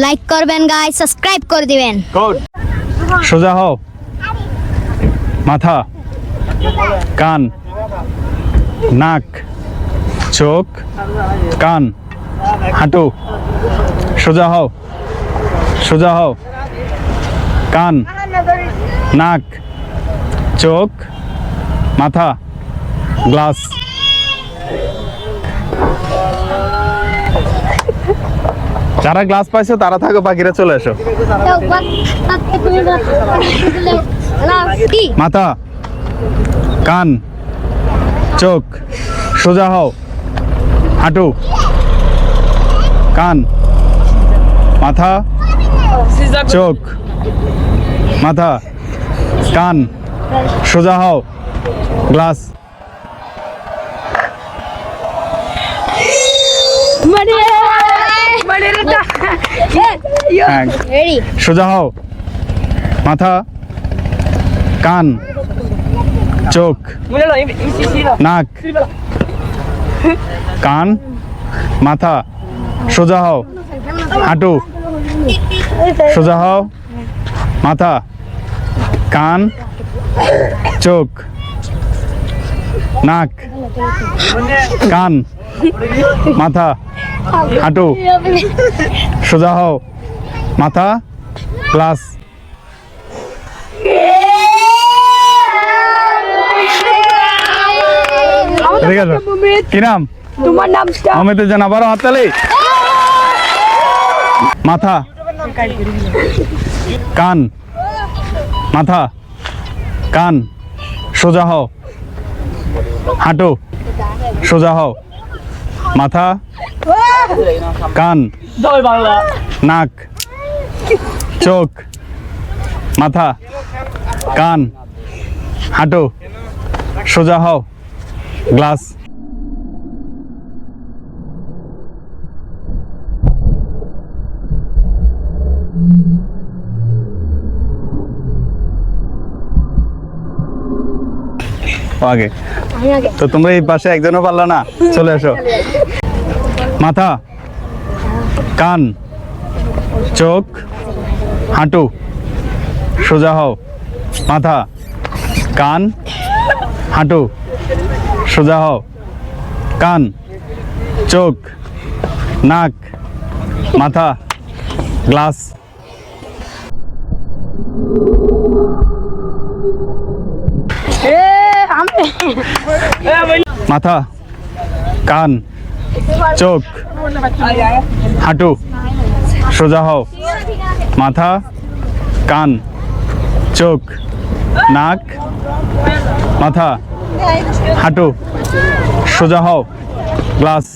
Like করবেন guys, subscribe করে দিবেন। গুড। সোজা হও। মাথা, কান, নাক, চোখ, কান, হাঁটু। সোজা হও। সোজা হও। কান, নাক, চোখ, মাথা, গ্লাস। যারা গ্লাস পাইছো তারা থাকো, বাকিরা চলে এসো। মাথা, কান, চোখ। সোজা হও। হাঁটু, কান, মাথা, চোখ, মাথা, কান। সোজা হও। গ্লাস। সোজা হও। মাথা, কান, চোখ, নাক, কান, মাথা। সোজা হও। হাঁটু, সোজা হও। মাথা, কান, চোখ, নাক, কান, মাথা, হাঁটু। সোজা হও। মাথা, গ্লাস। ঠিক আছে, কি নাম তোমার নাম? অমিতের জন্য আবারও হাততালি। মাথা, কান, মাথা, কান। সোজা হও। হাঁটু, সোজা হও। মাথা, কান, নাক, চোখ, মাথা, কান, হাঁটু। সোজা হও। গ্লাস। আগে তো তোমরা এই পাশে একজনও পারলা না, চলে এসো। মাথা, কান, চোখ, হাঁটু। সোজা হও। মাথা, কান, হাঁটু। সোজা হও। কান, চোখ, নাক, মাথা, গ্লাস। মাথা, কান, চোখ, হাঁটু। সোজা হও। মাথা, কান, চোখ, নাক, মাথা, হাঁটু। সোজা হও। গ্লাস।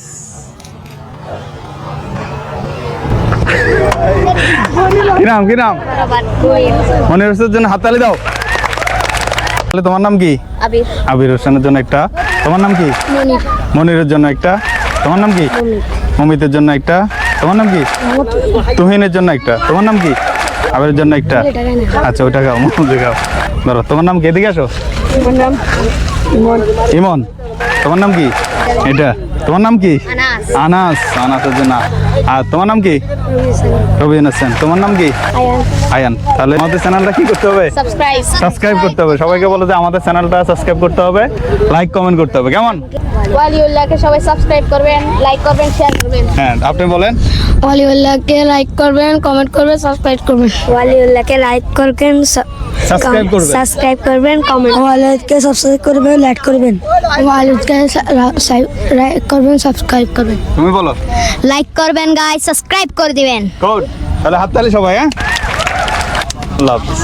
কি নাম? কি নাম? মনির হোসেনের জন্য হাততালি দাও। তাহলে তোমার নাম কি? আবির। আবির হোসেনের জন্য একটা। তোমার নাম কি? মনির। মনিরের জন্য একটা। তোমার নাম কি? মমিতের জন্য একটা। তোমার নাম কি? তুহিনের জন্য একটা। তোমার নাম কি? আবিরের জন্য একটা। আচ্ছা, ওইটা খাও, মমতে খাও। ধরো, তোমার নাম কি? এদিকে আসো। ইমন। তোমার নাম কি? এটা। তোমার নাম কি? আনাস। আনাস। আনাসের জন্য। আর তোমার নাম কি? রবিন হোসেন। তোমার নাম কি? আয়ান। আয়ান। তাহলে আমাদের চ্যানেলটা কি করতে হবে? সাবস্ক্রাইব। সাবস্ক্রাইব করতে হবে। সবাইকে বলো যে আমাদের চ্যানেলটা সাবস্ক্রাইব করতে হবে, লাইক কমেন্ট করতে হবে। কেমন? ওয়ালিউল্লাহকে সবাই সাবস্ক্রাইব করবেন, লাইক করবেন, শেয়ার করবেন। হ্যাঁ, আপনি বলেন। ওয়ালিউল্লাহকে লাইক করবেন, কমেন্ট করবেন, সাবস্ক্রাইব করবেন। ওয়ালিউল্লাহকে লাইক করবেন, সাবস্ক্রাইব করবেন। সাবস্ক্রাইব করবেন, কমেন্ট। ওয়ালিউল্লাহকে সাবস্ক্রাইব করবেন, লাইক করবেন। ওয়ালিউল্লাহকে লাইক করবেন, সাবস্ক্রাইব করবেন। তুমি বলো। লাইক করবেন গাইস, সাবস্ক্রাইব করে দিবেন। গুড। তাহলে হাততালি সবাই। হ্যাঁ, আল্লাহ হাফেজ।